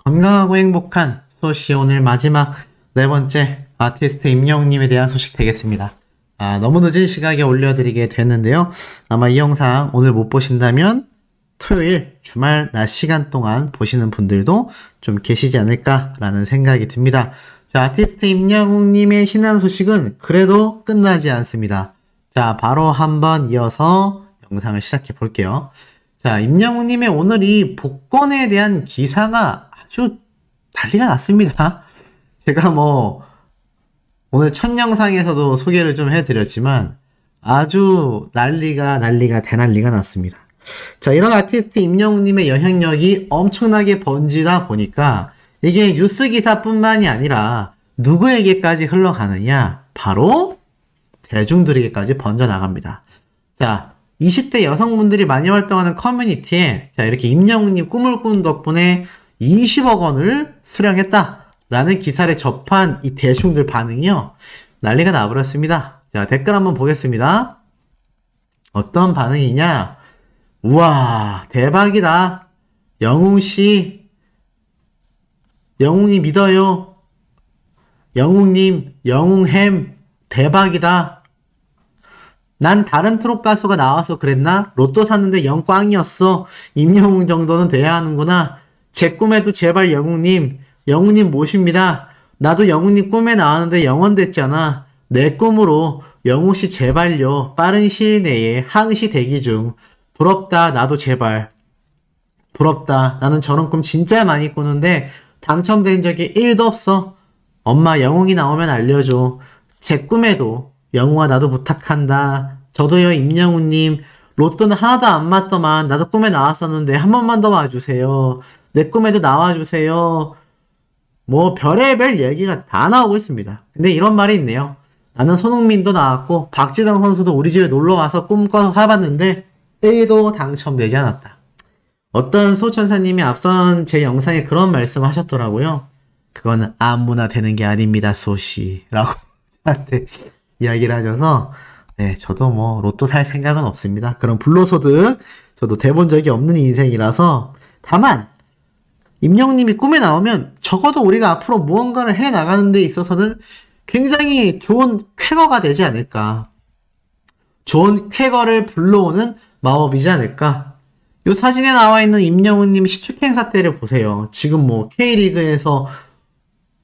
건강하고 행복한 소시 오늘 마지막 네 번째 아티스트 임영웅님에 대한 소식 되겠습니다. 너무 늦은 시각에 올려드리게 됐는데요. 아마 이 영상 오늘 못 보신다면 토요일 주말 낮 시간 동안 보시는 분들도 좀 계시지 않을까라는 생각이 듭니다. 자, 아티스트 임영웅님의 신한 소식은 그래도 끝나지 않습니다. 자, 바로 한번 이어서 영상을 시작해 볼게요. 자, 임영웅님의 오늘 이 복권에 대한 기사가 아주 난리가 났습니다. 제가 오늘 첫 영상에서도 소개를 좀 해드렸지만 아주 대난리가 났습니다. 자, 이런 아티스트 임영웅님의 영향력이 엄청나게 번지다 보니까 이게 뉴스 기사뿐만이 아니라 누구에게까지 흘러가느냐? 바로 대중들에게까지 번져나갑니다. 자, 20대 여성분들이 많이 활동하는 커뮤니티에 자, 이렇게 임영웅님 꿈을 꾼 덕분에 20억 원을 수령했다라는 기사를 접한 이 대중들 반응이요. 난리가 나버렸습니다. 자, 댓글 한번 보겠습니다. 어떤 반응이냐? 우와, 대박이다. 영웅씨, 영웅이 믿어요. 영웅님, 영웅햄, 대박이다. 난 다른 트롯 가수가 나와서 그랬나? 로또 샀는데 영꽝이었어. 임영웅 정도는 돼야 하는구나. 제 꿈에도 제발 영웅님 모십니다. 나도 영웅님 꿈에 나왔는데 영원 됐잖아. 내 꿈으로 영웅씨 제발요. 빠른 시일 내에 항시 대기 중. 부럽다. 나도 제발. 부럽다. 나는 저런 꿈 진짜 많이 꾸는데 당첨된 적이 1도 없어. 엄마 영웅이 나오면 알려줘. 제 꿈에도 영웅아 나도 부탁한다. 저도요 임영웅님 로또는 하나도 안 맞더만 나도 꿈에 나왔었는데 한 번만 더 와주세요. 내 꿈에도 나와주세요. 별의별 얘기가 다 나오고 있습니다. 근데 이런 말이 있네요. 나는 손흥민도 나왔고 박지성 선수도 우리 집에 놀러와서 꿈꿔서 사봤는데 1도 당첨되지 않았다. 어떤 수호천사님이 앞선 제 영상에 그런 말씀 하셨더라고요. 그거는 아무나 되는 게 아닙니다, 수호씨. 라고 저한테 이야기를 하셔서, 네, 저도 로또 살 생각은 없습니다. 그런 불로소득, 저도 돼본 적이 없는 인생이라서, 다만, 임영웅님이 꿈에 나오면 적어도 우리가 앞으로 무언가를 해 나가는 데 있어서는 굉장히 좋은 쾌거가 되지 않을까. 좋은 쾌거를 불러오는 마법이지 않을까. 요 사진에 나와 있는 임영웅님 시축행사 때를 보세요. 지금 K리그에서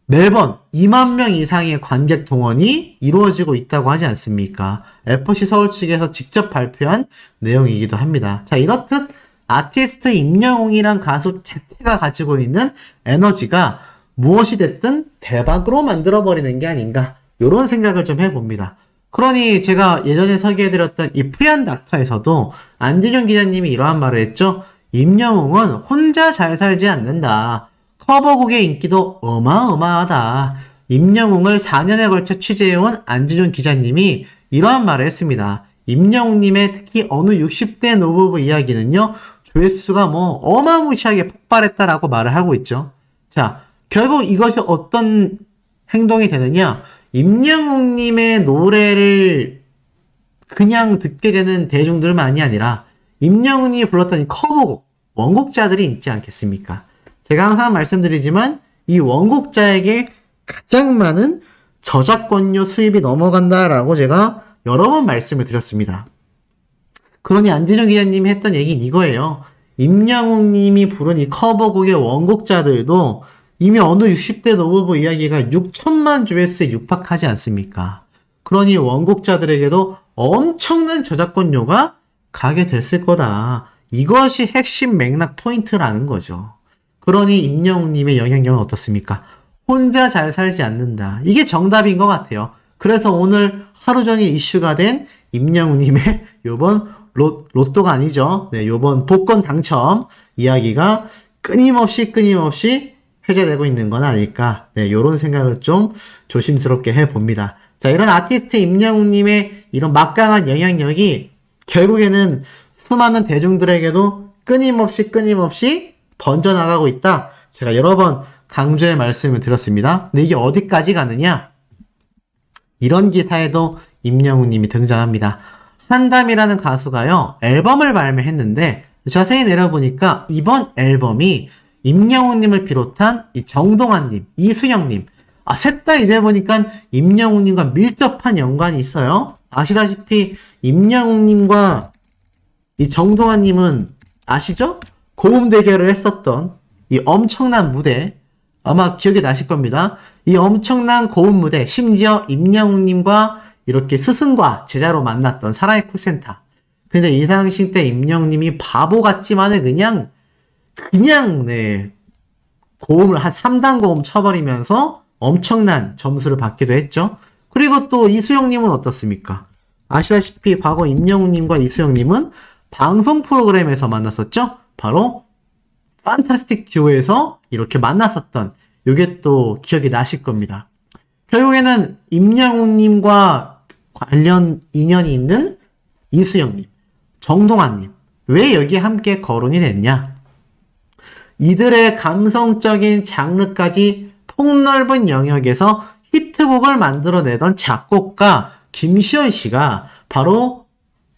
매번 2만 명 이상의 관객 동원이 이루어지고 있다고 하지 않습니까? FC 서울 측에서 직접 발표한 내용이기도 합니다. 자, 이렇듯 아티스트 임영웅이란 가수 자체가 가지고 있는 에너지가 무엇이 됐든 대박으로 만들어버리는 게 아닌가, 이런 생각을 좀 해봅니다. 그러니 제가 예전에 소개해드렸던 이 프리한 닥터에서도 안진용 기자님이 이러한 말을 했죠. 임영웅은 혼자 잘 살지 않는다. 커버곡의 인기도 어마어마하다. 임영웅을 4년에 걸쳐 취재해온 안진용 기자님이 이러한 말을 했습니다. 임영웅님의 특히 어느 60대 노부부 이야기는요, 조회수가 어마무시하게 폭발했다라고 말을 하고 있죠. 자, 결국 이것이 어떤 행동이 되느냐? 임영웅님의 노래를 그냥 듣게 되는 대중들만이 아니라 임영웅님이 불렀던 이 커버곡, 원곡자들이 있지 않겠습니까? 제가 항상 말씀드리지만 이 원곡자에게 가장 많은 저작권료 수입이 넘어간다라고 제가 여러 번 말씀을 드렸습니다. 그러니 안진영 기자님이 했던 얘기는 이거예요. 임영웅님이 부른 이 커버곡의 원곡자들도 이미 어느 60대 노부부 이야기가 6천만 조회수에 육박하지 않습니까? 그러니 원곡자들에게도 엄청난 저작권료가 가게 됐을 거다. 이것이 핵심 맥락 포인트라는 거죠. 그러니 임영웅님의 영향력은 어떻습니까? 혼자 잘 살지 않는다. 이게 정답인 것 같아요. 그래서 오늘 하루 종일 이슈가 된 임영웅님의 요번 로또가 아니죠. 네, 요번 복권 당첨 이야기가 끊임없이 회자되고 있는 건 아닐까. 네, 요런 생각을 좀 조심스럽게 해봅니다. 자, 이런 아티스트 임영웅님의 이런 막강한 영향력이 결국에는 수많은 대중들에게도 끊임없이 번져나가고 있다. 제가 여러 번 강조의 말씀을 드렸습니다. 근데 이게 어디까지 가느냐? 이런 기사에도 임영웅님이 등장합니다. 한담이라는 가수가요, 앨범을 발매했는데 자세히 내려보니까 이번 앨범이 임영웅님을 비롯한 이 정동환님, 이수영님, 셋 다 이제 보니까 임영웅님과 밀접한 연관이 있어요. 아시다시피 임영웅님과 이 정동환님은 아시죠? 고음 대결을 했었던 이 엄청난 무대, 아마 기억이 나실 겁니다. 이 엄청난 고음 무대, 심지어 임영웅님과 이렇게 스승과 제자로 만났던 사랑의 콜센터. 근데 이 당시 때 임영웅님이 바보 같지만은 그냥 고음을 한 3단 고음 쳐버리면서 엄청난 점수를 받기도 했죠. 그리고 또 이수영님은 어떻습니까? 아시다시피 과거 임영웅님과 이수영님은 방송 프로그램에서 만났었죠. 바로 판타스틱 듀오에서 이렇게 만났었던, 요게 또 기억이 나실 겁니다. 결국에는 임영웅님과 관련 인연이 있는 이수영님, 정동환님, 왜 여기에 함께 거론이 됐냐? 이들의 감성적인 장르까지 폭넓은 영역에서 히트곡을 만들어내던 작곡가 김시현 씨가 바로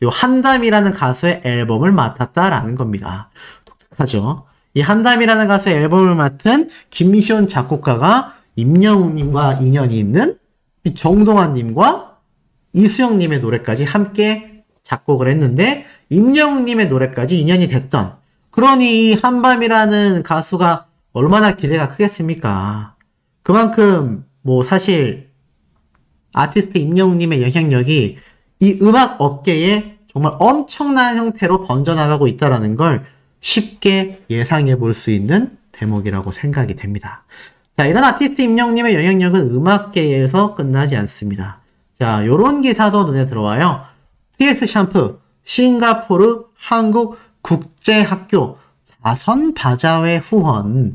요 한담이라는 가수의 앨범을 맡았다라는 겁니다. 독특하죠? 이 한담이라는 가수의 앨범을 맡은 김시현 작곡가가 임영웅님과 인연이 있는 정동환님과 이수영님의 노래까지 함께 작곡을 했는데, 임영웅님의 노래까지 인연이 됐던, 그러니 이 한밤이라는 가수가 얼마나 기대가 크겠습니까? 그만큼 사실 아티스트 임영웅님의 영향력이 이 음악 업계에 정말 엄청난 형태로 번져나가고 있다는 걸 쉽게 예상해 볼 수 있는 대목이라고 생각이 됩니다. 자, 이런 아티스트 임영웅님의 영향력은 음악계에서 끝나지 않습니다. 자, 요런 기사도 눈에 들어와요. TS 샴푸, 싱가포르 한국 국제학교 자선 바자회 후원.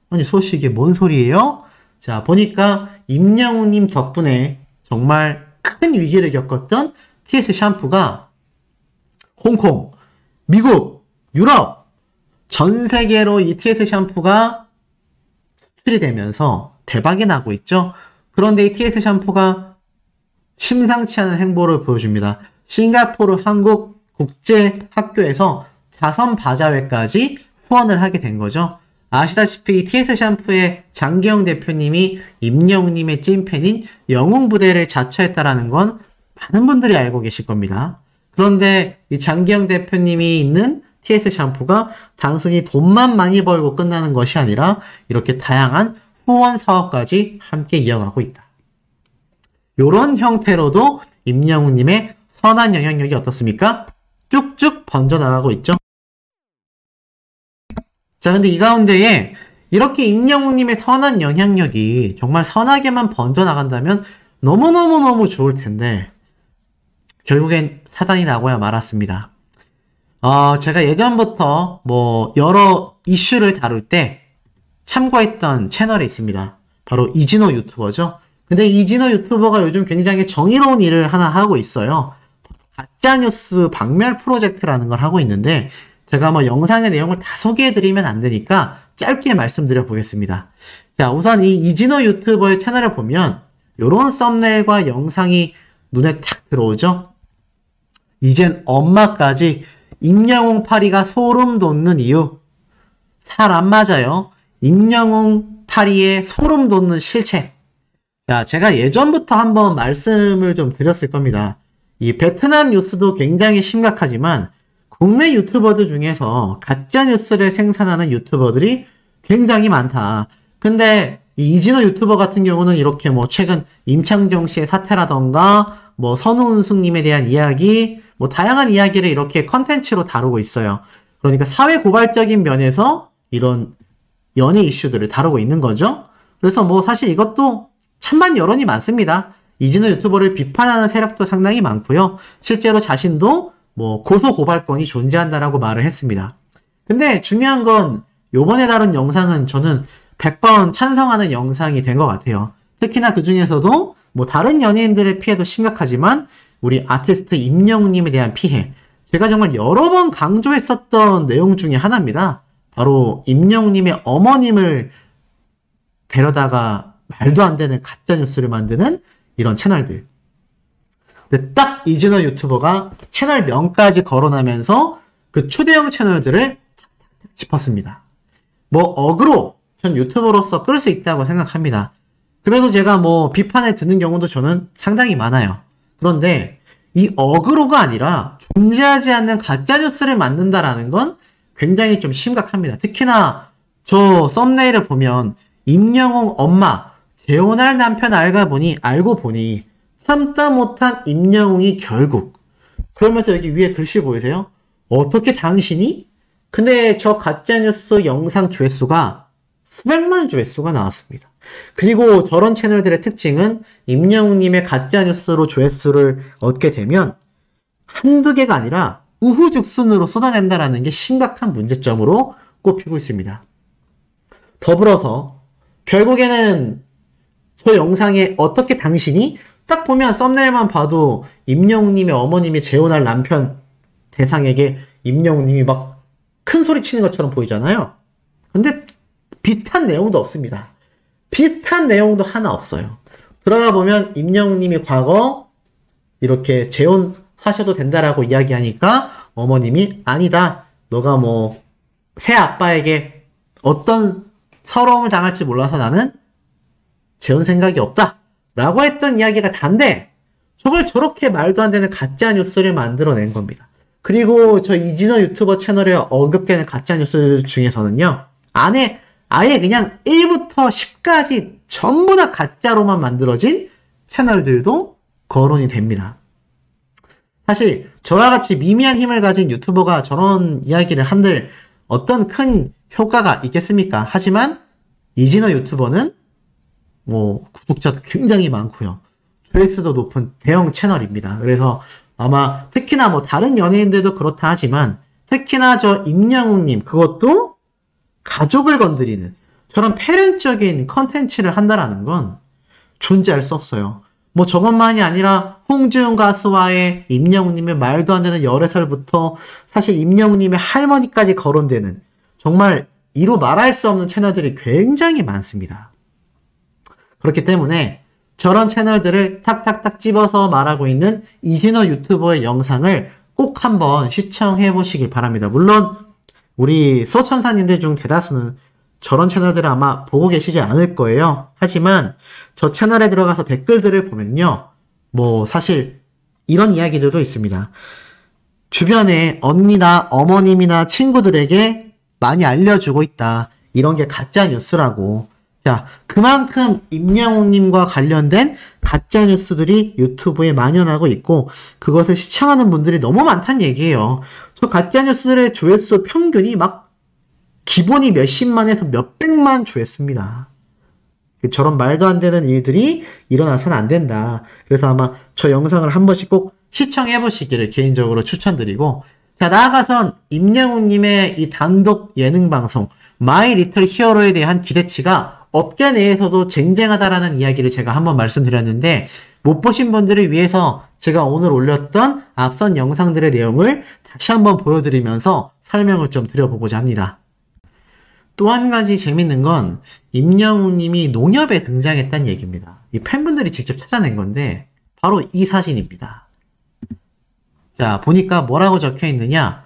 아니, 소식이 뭔 소리예요? 자, 보니까 임영웅님 덕분에 정말 큰 위기를 겪었던 TS 샴푸가 홍콩, 미국, 유럽, 전 세계로 이 TS 샴푸가 수출이 되면서 대박이 나고 있죠. 그런데 이 TS 샴푸가 심상치 않은 행보를 보여줍니다. 싱가포르 한국 국제학교에서 자선 바자회까지 후원을 하게 된 거죠. 아시다시피 TS 샴푸의 장기영 대표님이 임영웅님의 찐팬인 영웅 부대를 자처했다라는 건 많은 분들이 알고 계실 겁니다. 그런데 이 장기영 대표님이 있는 TS 샴푸가 단순히 돈만 많이 벌고 끝나는 것이 아니라 이렇게 다양한 후원 사업까지 함께 이어가고 있다. 이런 형태로도 임영웅님의 선한 영향력이 어떻습니까? 쭉쭉 번져나가고 있죠. 자, 근데 이 가운데에 이렇게 임영웅님의 선한 영향력이 정말 선하게만 번져나간다면 너무너무너무 좋을 텐데 결국엔 사단이 나고야 말았습니다. 제가 예전부터 여러 이슈를 다룰 때 참고했던 채널이 있습니다. 바로 이진호 유튜버죠. 근데 이진호 유튜버가 요즘 굉장히 정의로운 일을 하나 하고 있어요. 가짜뉴스 박멸 프로젝트라는 걸 하고 있는데 제가 영상의 내용을 다 소개해드리면 안 되니까 짧게 말씀드려 보겠습니다. 자, 우선 이 이진호 유튜버의 채널을 보면 요런 썸네일과 영상이 눈에 탁 들어오죠? 이젠 엄마까지 임영웅 파리가 소름 돋는 이유. 살 안 맞아요. 임영웅 파리의 소름 돋는 실체. 자, 제가 예전부터 한번 말씀을 좀 드렸을 겁니다. 이 베트남 뉴스도 굉장히 심각하지만 국내 유튜버들 중에서 가짜뉴스를 생산하는 유튜버들이 굉장히 많다. 근데 이 이진호 유튜버 같은 경우는 이렇게 최근 임창정 씨의 사태라던가 선우은숙님에 대한 이야기, 다양한 이야기를 이렇게 컨텐츠로 다루고 있어요. 그러니까 사회 고발적인 면에서 이런 연예 이슈들을 다루고 있는 거죠. 그래서 사실 이것도 찬반 여론이 많습니다. 이진호 유튜버를 비판하는 세력도 상당히 많고요. 실제로 자신도 고소 고발권이 존재한다라고 말을 했습니다. 근데 중요한 건 요번에 다룬 영상은 저는 100번 찬성하는 영상이 된 것 같아요. 특히나 그 중에서도 다른 연예인들의 피해도 심각하지만 우리 아티스트 임영웅님에 대한 피해, 제가 정말 여러 번 강조했었던 내용 중에 하나입니다. 바로 임영웅님의 어머님을 데려다가 말도 안 되는 가짜뉴스를 만드는 이런 채널들. 근데 딱 이진호 유튜버가 채널명까지 거론하면서 그 초대형 채널들을 짚었습니다. 뭐 어그로 전 유튜버로서 끌 수 있다고 생각합니다. 그래도 제가 뭐 비판에 드는 경우도 저는 상당히 많아요. 그런데 이 어그로가 아니라 존재하지 않는 가짜뉴스를 만든다라는 건 굉장히 좀 심각합니다. 특히나 저 썸네일을 보면 임영웅 엄마 재혼할 남편 알고 보니 참다 못한 임영웅이 결국, 그러면서 여기 위에 글씨 보이세요? 어떻게 당신이? 근데 저 가짜뉴스 영상 조회수가 수백만 조회수가 나왔습니다. 그리고 저런 채널들의 특징은 임영웅님의 가짜뉴스로 조회수를 얻게 되면 한두 개가 아니라 우후죽순으로 쏟아낸다라는 게 심각한 문제점으로 꼽히고 있습니다. 더불어서 결국에는 저 영상에 어떻게 당신이? 딱 보면 썸네일만 봐도 임영웅님의 어머님이 재혼할 남편 대상에게 임영웅님이 막 큰 소리 치는 것처럼 보이잖아요. 근데 비슷한 내용도 없습니다. 비슷한 내용도 하나 없어요. 들어가 보면 임영웅님이 과거 이렇게 재혼하셔도 된다라고 이야기하니까 어머님이 아니다. 너가 뭐 새 아빠에게 어떤 서러움을 당할지 몰라서 나는 재혼 생각이 없다. 라고 했던 이야기가 단데 저걸 저렇게 말도 안 되는 가짜뉴스를 만들어낸 겁니다. 그리고 저 이진호 유튜버 채널에 언급되는 가짜뉴스 중에서는요. 아예 그냥 1부터 10까지 전부 다 가짜로만 만들어진 채널들도 거론이 됩니다. 사실 저와 같이 미미한 힘을 가진 유튜버가 저런 이야기를 한들 어떤 큰 효과가 있겠습니까? 하지만 이진호 유튜버는 뭐 구독자도 굉장히 많고요. 조회수도 높은 대형 채널입니다. 그래서 아마 특히나 뭐 다른 연예인들도 그렇다 하지만 특히나 저 임영웅님 그것도 가족을 건드리는 저런 패륜적인 컨텐츠를 한다라는 건 존재할 수 없어요. 뭐 저것만이 아니라 홍지훈 가수와의 임영웅님의 말도 안 되는 열애설부터 사실 임영웅님의 할머니까지 거론되는 정말 이루 말할 수 없는 채널들이 굉장히 많습니다. 그렇기 때문에 저런 채널들을 탁탁탁 집어서 말하고 있는 이진호 유튜버의 영상을 꼭 한번 시청해 보시길 바랍니다. 물론 우리 소천사님들 중 대다수는 저런 채널들을 아마 보고 계시지 않을 거예요. 하지만 저 채널에 들어가서 댓글들을 보면요. 뭐 사실 이런 이야기들도 있습니다. 주변에 언니나 어머님이나 친구들에게 많이 알려주고 있다. 이런 게 가짜 뉴스라고. 자, 그만큼 임영웅님과 관련된 가짜뉴스들이 유튜브에 만연하고 있고 그것을 시청하는 분들이 너무 많다는 얘기예요. 저 가짜뉴스들의 조회수 평균이 막 기본이 몇십만에서 몇백만 조회수입니다. 저런 말도 안 되는 일들이 일어나서는 안 된다. 그래서 아마 저 영상을 한 번씩 꼭 시청해 보시기를 개인적으로 추천드리고, 자, 나아가선 임영웅님의 이 단독 예능 방송 마이 리틀 히어로에 대한 기대치가 업계 내에서도 쟁쟁하다라는 이야기를 제가 한번 말씀드렸는데 못 보신 분들을 위해서 제가 오늘 올렸던 앞선 영상들의 내용을 다시 한번 보여드리면서 설명을 좀 드려보고자 합니다. 또 한 가지 재밌는 건 임영웅님이 농협에 등장했다는 얘기입니다. 이 팬분들이 직접 찾아낸 건데 바로 이 사진입니다. 자, 보니까 뭐라고 적혀 있느냐,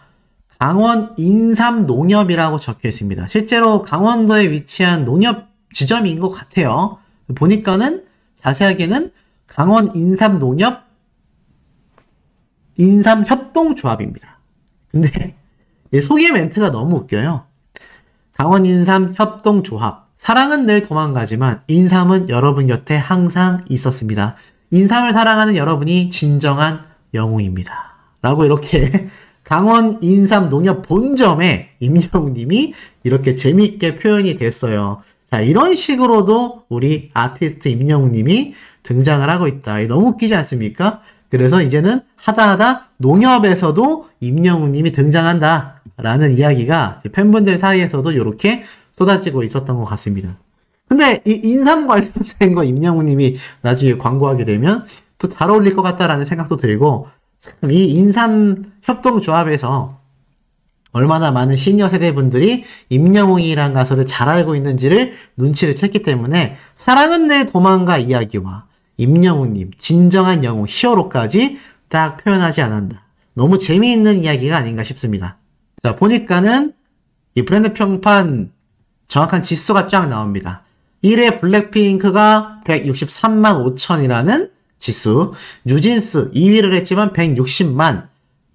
강원 인삼 농협이라고 적혀 있습니다. 실제로 강원도에 위치한 농협 지점인 것 같아요. 보니까는 자세하게는 강원 인삼 농협 인삼협동조합입니다. 근데 소개 멘트가 너무 웃겨요. 강원 인삼 협동조합. 사랑은 늘 도망가지만 인삼은 여러분 곁에 항상 있었습니다. 인삼을 사랑하는 여러분이 진정한 영웅입니다. 라고 이렇게 강원 인삼 농협 본점에 임영웅님이 이렇게 재미있게 표현이 됐어요. 자, 이런 식으로도 우리 아티스트 임영웅님이 등장을 하고 있다. 너무 웃기지 않습니까? 그래서 이제는 하다하다 농협에서도 임영웅님이 등장한다 라는 이야기가 팬분들 사이에서도 이렇게 쏟아지고 있었던 것 같습니다. 근데 이 인삼 관련된 거 임영웅님이 나중에 광고하게 되면 또 잘 어울릴 것 같다라는 생각도 들고, 참 이 인삼 협동조합에서 얼마나 많은 시니어 세대분들이 임영웅이란 가수를 잘 알고 있는지를 눈치를 챘기 때문에 사랑은 늘 도망가 이야기와 임영웅님, 진정한 영웅, 히어로까지 딱 표현하지 않았나. 너무 재미있는 이야기가 아닌가 싶습니다. 자, 보니까는 이 브랜드 평판 정확한 지수가 쫙 나옵니다. 1회 블랙핑크가 163만 5천이라는 지수, 뉴진스 2위를 했지만 160만,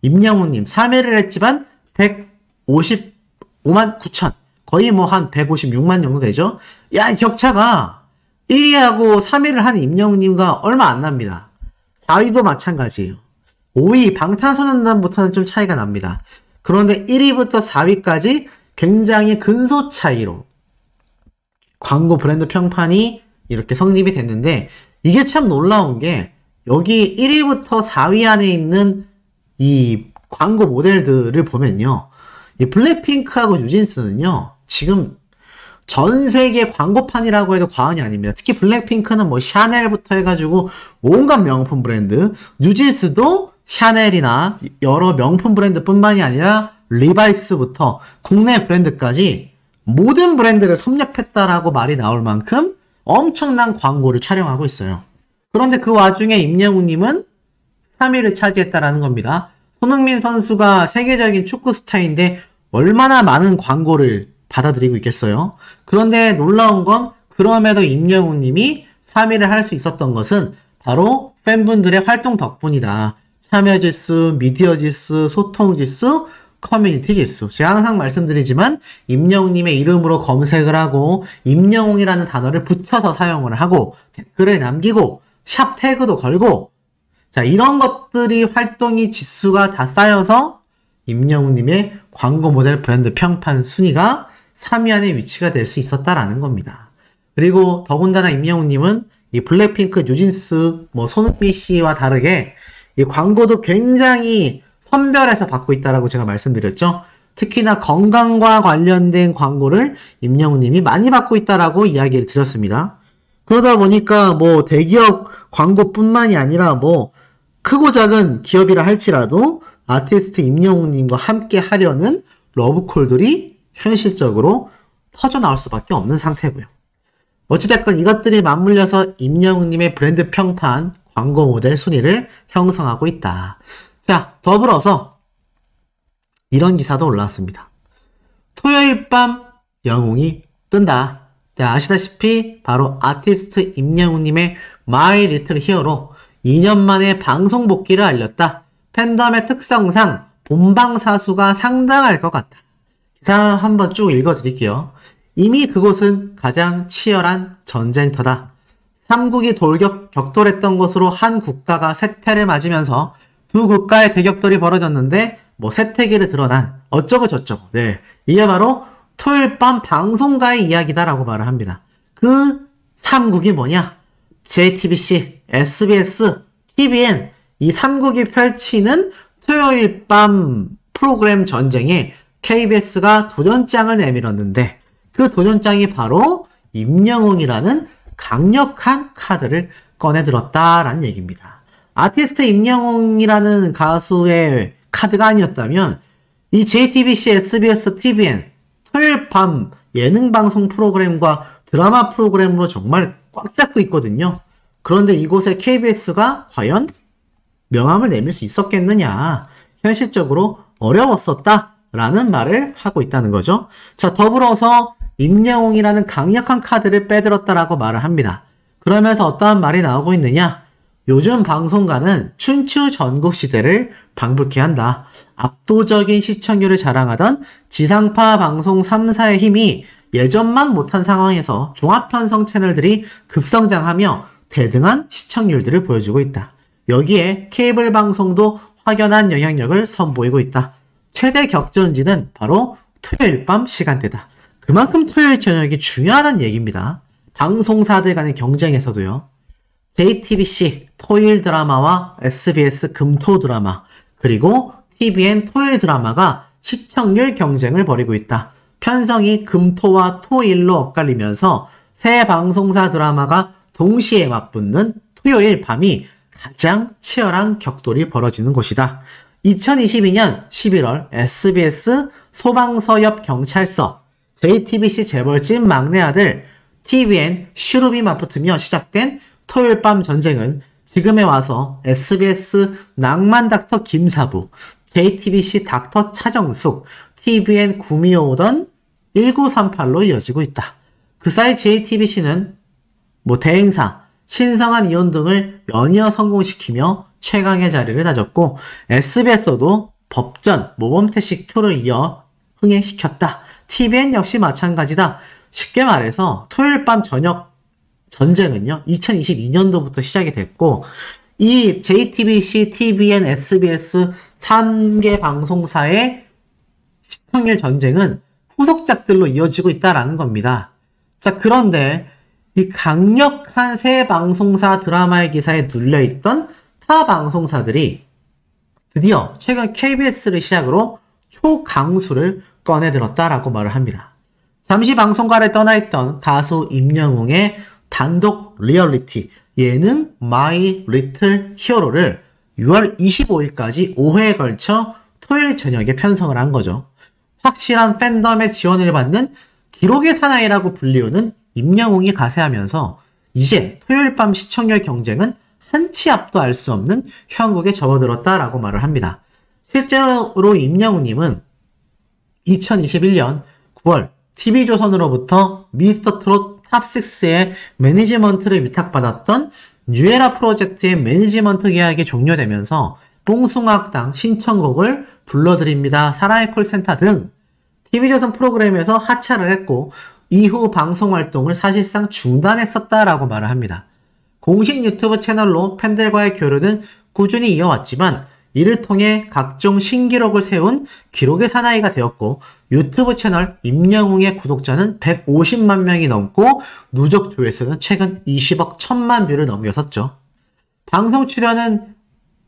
임영웅님 3위를 했지만 155만 9천, 거의 뭐 한 156만 정도 되죠? 야, 이 격차가 1위하고 3위를 한 임영웅님과 얼마 안 납니다. 4위도 마찬가지예요. 5위 방탄소년단부터는 좀 차이가 납니다. 그런데 1위부터 4위까지 굉장히 근소 차이로 광고 브랜드 평판이 이렇게 성립이 됐는데, 이게 참 놀라운 게 여기 1위부터 4위 안에 있는 이 광고 모델들을 보면요, 이 블랙핑크하고 뉴진스는요 지금 전 세계 광고판이라고 해도 과언이 아닙니다. 특히 블랙핑크는 뭐 샤넬부터 해가지고 온갖 명품 브랜드, 뉴진스도 샤넬이나 여러 명품 브랜드뿐만이 아니라 리바이스부터 국내 브랜드까지 모든 브랜드를 섭렵했다라고 말이 나올 만큼 엄청난 광고를 촬영하고 있어요. 그런데 그 와중에 임영웅님은 3위를 차지했다라는 겁니다. 손흥민 선수가 세계적인 축구 스타인데 얼마나 많은 광고를 받아들이고 있겠어요. 그런데 놀라운 건 그럼에도 임영웅님이 3위를 할 수 있었던 것은 바로 팬분들의 활동 덕분이다. 참여 지수, 미디어 지수, 소통 지수, 커뮤니티 지수. 제가 항상 말씀드리지만 임영웅님의 이름으로 검색을 하고 임영웅이라는 단어를 붙여서 사용을 하고 댓글을 남기고 샵 태그도 걸고, 자, 이런 것들이 활동이 지수가 다 쌓여서 임영웅님의 광고 모델 브랜드 평판 순위가 3위 안에 위치가 될 수 있었다라는 겁니다. 그리고 더군다나 임영웅님은 이 블랙핑크, 뉴진스, 뭐 손흥민 씨와 다르게 이 광고도 굉장히 선별해서 받고 있다라고 제가 말씀드렸죠. 특히나 건강과 관련된 광고를 임영웅님이 많이 받고 있다라고 이야기를 드렸습니다. 그러다 보니까 뭐 대기업 광고뿐만이 아니라 뭐 크고 작은 기업이라 할지라도 아티스트 임영웅님과 함께 하려는 러브콜들이 현실적으로 터져 나올 수밖에 없는 상태고요. 어찌됐건 이것들이 맞물려서 임영웅님의 브랜드 평판, 광고 모델 순위를 형성하고 있다. 자, 더불어서 이런 기사도 올라왔습니다. 토요일 밤 영웅이 뜬다. 자, 아시다시피 바로 아티스트 임영웅님의 마이 리틀 히어로 2년 만에 방송 복귀를 알렸다. 팬덤의 특성상 본방사수가 상당할 것 같다. 기사를 한번 쭉 읽어드릴게요. 이미 그곳은 가장 치열한 전쟁터다. 3국이 격돌했던 것으로 한 국가가 세태를 맞으면서 두 국가의 대격돌이 벌어졌는데 뭐 세태기를 드러난 어쩌고 저쩌고. 네, 이게 바로 토요일 밤 방송가의 이야기다라고 말을 합니다. 그 3국이 뭐냐? JTBC, SBS, TVN 이 3국이 펼치는 토요일 밤 프로그램 전쟁에 KBS가 도전장을 내밀었는데 그 도전장이 바로 임영웅이라는 강력한 카드를 꺼내들었다라는 얘기입니다. 아티스트 임영웅이라는 가수의 카드가 아니었다면 이 JTBC, SBS, TVN 토요일 밤 예능 방송 프로그램과 드라마 프로그램으로 정말 꽉 잡고 있거든요. 그런데 이곳에 KBS가 과연 명함을 내밀 수 있었겠느냐? 현실적으로 어려웠었다라는 말을 하고 있다는 거죠. 자, 더불어서 임영웅이라는 강력한 카드를 빼들었다라고 말을 합니다. 그러면서 어떠한 말이 나오고 있느냐? 요즘 방송가는 춘추 전국시대를 방불케 한다. 압도적인 시청률을 자랑하던 지상파 방송 3사의 힘이 예전만 못한 상황에서 종합편성 채널들이 급성장하며 대등한 시청률들을 보여주고 있다. 여기에 케이블 방송도 확연한 영향력을 선보이고 있다. 최대 격전지는 바로 토요일 밤 시간대다. 그만큼 토요일 저녁이 중요하다는 얘기입니다. 방송사들 간의 경쟁에서도요. JTBC 토요일 드라마와 SBS 금토 드라마, 그리고 TVN 토요일 드라마가 시청률 경쟁을 벌이고 있다. 편성이 금토와 토일로 엇갈리면서 새 방송사 드라마가 동시에 맞붙는 토요일 밤이 가장 치열한 격돌이 벌어지는 곳이다. 2022년 11월 SBS 소방서옆 경찰서, JTBC 재벌집 막내 아들, TVN 슈룹이 맞붙으며 시작된 토요일 밤 전쟁은 지금에 와서 SBS 낭만 닥터 김사부, JTBC 닥터 차정숙, TVN 구미호 오던 1938로 이어지고 있다. 그 사이 JTBC는 대행사, 신성한 이혼 등을 연이어 성공시키며 최강의 자리를 다졌고 SBS도 법전, 모범태식2를 이어 흥행시켰다. TVN 역시 마찬가지다. 쉽게 말해서 토요일 밤 저녁 전쟁은요, 2022년도부터 시작이 됐고, 이 JTBC, TVN, SBS 3개 방송사의 시청률 전쟁은 후속작들로 이어지고 있다라는 겁니다. 자, 그런데 이 강력한 새 방송사 드라마의 기사에 눌려있던 타 방송사들이 드디어 최근 KBS를 시작으로 초강수를 꺼내들었다라고 말을 합니다. 잠시 방송가를 떠나있던 가수 임영웅의 단독 리얼리티 예능 마이 리틀 히어로를 6월 25일까지 5회에 걸쳐 토요일 저녁에 편성을 한 거죠. 확실한 팬덤의 지원을 받는 기록의 사나이라고 불리우는 임영웅이 가세하면서 이제 토요일 밤 시청률 경쟁은 한치 앞도 알 수 없는 형국에 접어들었다라고 말을 합니다. 실제로 임영웅님은 2021년 9월 TV조선으로부터 미스터 트롯 탑6의 매니지먼트를 위탁받았던 뉴에라 프로젝트의 매니지먼트 계약이 종료되면서 뽕숭아학당 신청곡을 불러드립니다. 사랑의 콜센터 등 TV조선 프로그램에서 하차를 했고 이후 방송 활동을 사실상 중단했었다라고 말을 합니다. 공식 유튜브 채널로 팬들과의 교류는 꾸준히 이어왔지만 이를 통해 각종 신기록을 세운 기록의 사나이가 되었고 유튜브 채널 임영웅의 구독자는 150만 명이 넘고 누적 조회수는 최근 20억 1000만 뷰를 넘겨섰죠. 방송 출연은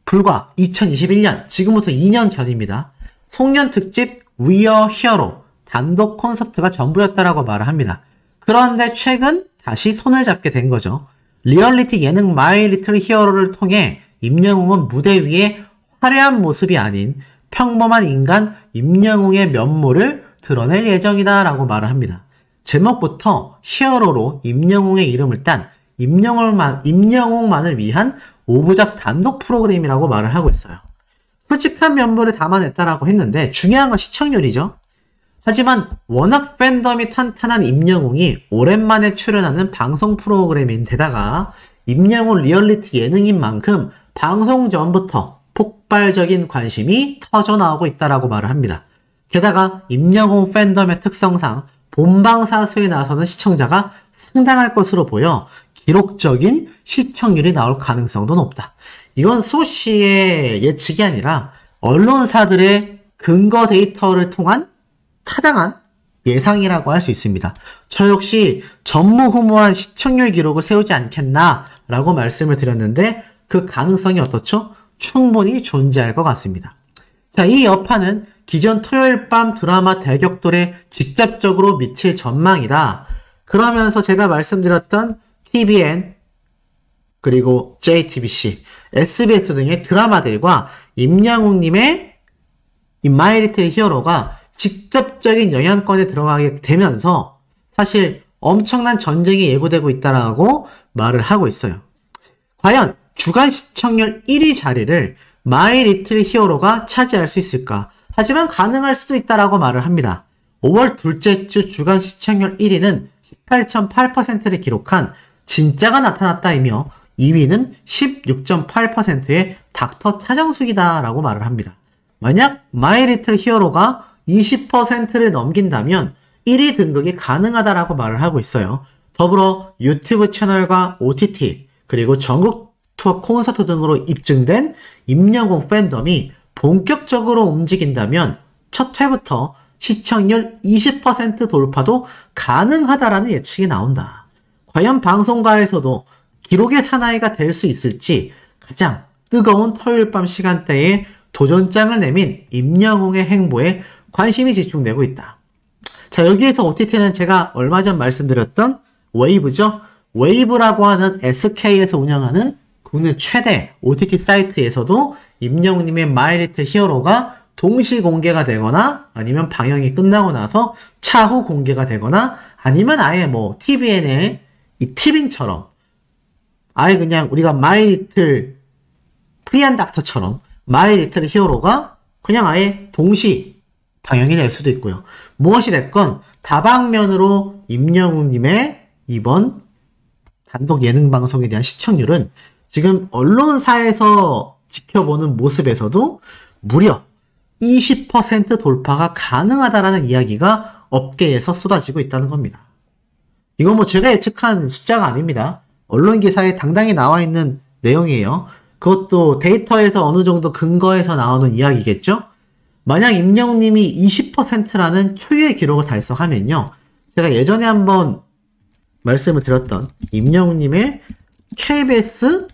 불과 2021년, 지금부터 2년 전입니다. 송년 특집 We Are Hero 단독 콘서트가 전부였다라고 말을 합니다. 그런데 최근 다시 손을 잡게 된 거죠. 리얼리티 예능 마이 리틀 히어로를 통해 임영웅은 무대 위에 화려한 모습이 아닌 평범한 인간 임영웅의 면모를 드러낼 예정이다 라고 말을 합니다. 제목부터 히어로로 임영웅의 이름을 딴 임영웅만을 위한 5부작 단독 프로그램이라고 말을 하고 있어요. 솔직한 면모를 담아냈다라고 했는데 중요한 건 시청률이죠. 하지만 워낙 팬덤이 탄탄한 임영웅이 오랜만에 출연하는 방송 프로그램인데다가 임영웅 리얼리티 예능인 만큼 방송 전부터 폭발적인 관심이 터져나오고 있다라고 말을 합니다. 게다가 임영웅 팬덤의 특성상 본방사수에 나서는 시청자가 상당할 것으로 보여 기록적인 시청률이 나올 가능성도 높다. 이건 소씨의 예측이 아니라 언론사들의 근거 데이터를 통한 타당한 예상이라고 할 수 있습니다. 저 역시 전무후무한 시청률 기록을 세우지 않겠나 라고 말씀을 드렸는데 그 가능성이 어떻죠? 충분히 존재할 것 같습니다. 자, 이 여파는 기존 토요일 밤 드라마 대격돌에 직접적으로 미칠 전망이다. 그러면서 제가 말씀드렸던 TVN 그리고 JTBC, SBS 등의 드라마들과 임영웅님의 이 마이 리틀 히어로가 직접적인 영향권에 들어가게 되면서 사실 엄청난 전쟁이 예고되고 있다라고 말을 하고 있어요. 과연 주간 시청률 1위 자리를 마이 리틀 히어로가 차지할 수 있을까? 하지만 가능할 수도 있다라고 말을 합니다. 5월 둘째 주 주간 시청률 1위는 18.8%를 기록한 진짜가 나타났다이며 2위는 16.8%의 닥터 차정숙이다 라고 말을 합니다. 만약 마이 리틀 히어로가 20%를 넘긴다면 1위 등극이 가능하다라고 말을 하고 있어요. 더불어 유튜브 채널과 OTT 그리고 전국 투어 콘서트 등으로 입증된 임영웅 팬덤이 본격적으로 움직인다면 첫 회부터 시청률 20% 돌파도 가능하다라는 예측이 나온다. 과연 방송가에서도 기록의 사나이가 될 수 있을지 가장 뜨거운 토요일 밤 시간대에 도전장을 내민 임영웅의 행보에 관심이 집중되고 있다. 자, 여기에서 OTT는 제가 얼마 전 말씀드렸던 웨이브죠. 웨이브라고 하는 SK에서 운영하는 국내 최대 OTT 사이트에서도 임영웅님의 마이 리틀 히어로가 동시 공개가 되거나 아니면 방영이 끝나고 나서 차후 공개가 되거나 아니면 아예 TVN의 이 티빙처럼 아예 그냥 우리가 마이 리틀 프리한 닥터처럼 마이 리틀 히어로가 그냥 아예 동시 방영이 될 수도 있고요. 무엇이 됐건 다방면으로 임영웅님의 이번 단독 예능 방송에 대한 시청률은 지금 언론사에서 지켜보는 모습에서도 무려 20% 돌파가 가능하다라는 이야기가 업계에서 쏟아지고 있다는 겁니다. 이건 뭐 제가 예측한 숫자가 아닙니다. 언론 기사에 당당히 나와 있는 내용이에요. 그것도 데이터에서 어느 정도 근거해서 나오는 이야기겠죠? 만약 임영웅님이 20%라는 초유의 기록을 달성하면요. 제가 예전에 한번 말씀을 드렸던 임영웅님의 KBS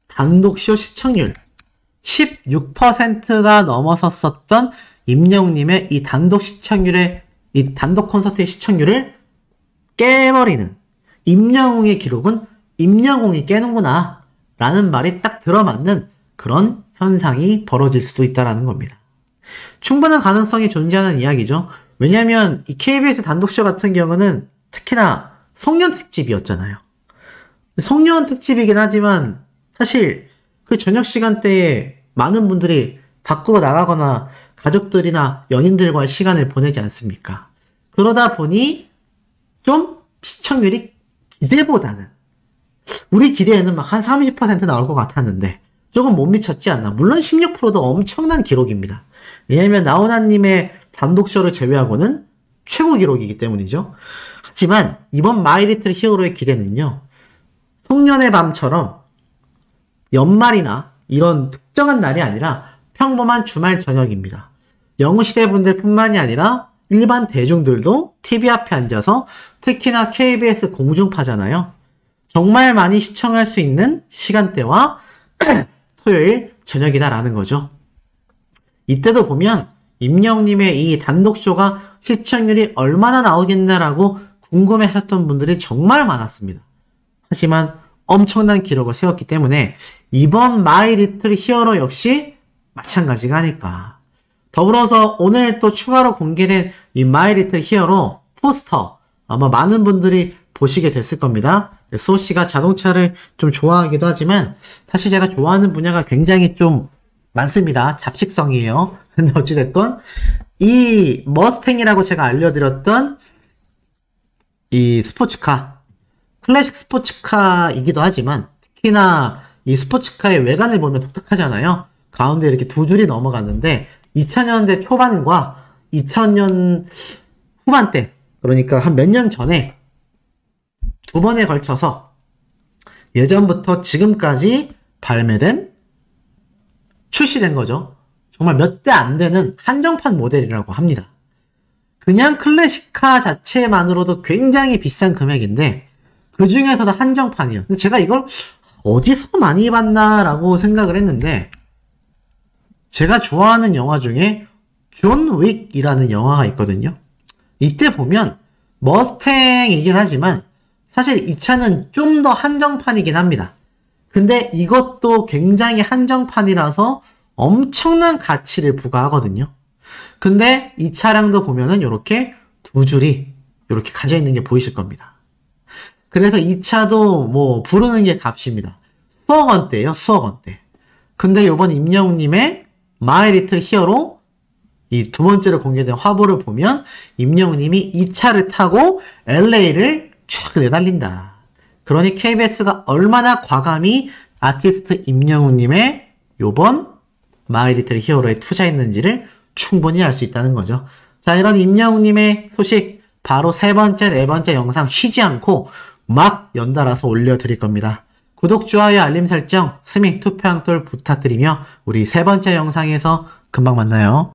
단독쇼 시청률 16%가 넘어섰었던 임영웅님의 이 단독 시청률의 이 단독 콘서트의 시청률을 깨버리는 임영웅의 기록은 임영웅이 깨는구나 라는 말이 딱 들어맞는 그런 현상이 벌어질 수도 있다는 겁니다. 충분한 가능성이 존재하는 이야기죠. 왜냐하면 이 KBS 단독쇼 같은 경우는 특히나 송년 특집이었잖아요. 송년 특집이긴 하지만 사실 그 저녁 시간대에 많은 분들이 밖으로 나가거나 가족들이나 연인들과의 시간을 보내지 않습니까? 그러다 보니 좀 시청률이 기대보다는 우리 기대에는 막 한 30% 나올 것 같았는데 조금 못 미쳤지 않나. 물론 16%도 엄청난 기록입니다. 왜냐하면 나훈아님의 단독쇼를 제외하고는 최고 기록이기 때문이죠. 하지만 이번 마이 리틀 히어로의 기대는요. 송년의 밤처럼 연말이나 이런 특정한 날이 아니라 평범한 주말 저녁입니다. 영웅시대 분들뿐만이 아니라 일반 대중들도 TV 앞에 앉아서 특히나 KBS 공중파잖아요. 정말 많이 시청할 수 있는 시간대와 토요일 저녁이다라는 거죠. 이때도 보면 임영웅님의 이 단독쇼가 시청률이 얼마나 나오겠나라고 궁금해하셨던 분들이 정말 많았습니다. 하지만 엄청난 기록을 세웠기 때문에 이번 마이 리틀 히어로 역시 마찬가지가 아닐까. 더불어서 오늘 또 추가로 공개된 이 마이 리틀 히어로 포스터 아마 많은 분들이 보시게 됐을 겁니다. 소씨가 자동차를 좀 좋아하기도 하지만 사실 제가 좋아하는 분야가 굉장히 좀 많습니다. 잡식성이에요. 근데 어찌됐건 이 머스탱이라고 제가 알려드렸던 이 스포츠카 클래식 스포츠카이기도 하지만 특히나 이 스포츠카의 외관을 보면 독특하잖아요. 가운데 이렇게 두 줄이 넘어갔는데 2000년대 초반과 2000년 후반대 그러니까 한 몇 년 전에 두 번에 걸쳐서 예전부터 지금까지 발매된 출시된 거죠. 정말 몇 대 안 되는 한정판 모델이라고 합니다. 그냥 클래식카 자체만으로도 굉장히 비싼 금액인데 그 중에서도 한정판이에요. 근데 제가 이걸 어디서 많이 봤나라고 생각을 했는데 제가 좋아하는 영화 중에 존 윅이라는 영화가 있거든요. 이때 보면 머스탱이긴 하지만 사실 이 차는 좀 더 한정판이긴 합니다. 근데 이것도 굉장히 한정판이라서 엄청난 가치를 부과하거든요. 근데 이 차량도 보면은 이렇게 두 줄이 이렇게 가져 있는 게 보이실 겁니다. 그래서 이 차도 뭐 부르는 게 값입니다. 수억 원대예요, 수억 원대. 근데 요번 임영웅님의 마이 리틀 히어로 이 두 번째로 공개된 화보를 보면 임영웅님이 이 차를 타고 LA를 쭉 내달린다. 그러니 KBS가 얼마나 과감히 아티스트 임영웅님의 요번 마이 리틀 히어로에 투자했는지를 충분히 알 수 있다는 거죠. 자, 이런 임영웅님의 소식 바로 세 번째, 네 번째 영상 쉬지 않고 막 연달아서 올려드릴 겁니다. 구독, 좋아요, 알림 설정, 스밍, 투표, 항돌 부탁드리며 우리 세 번째 영상에서 금방 만나요.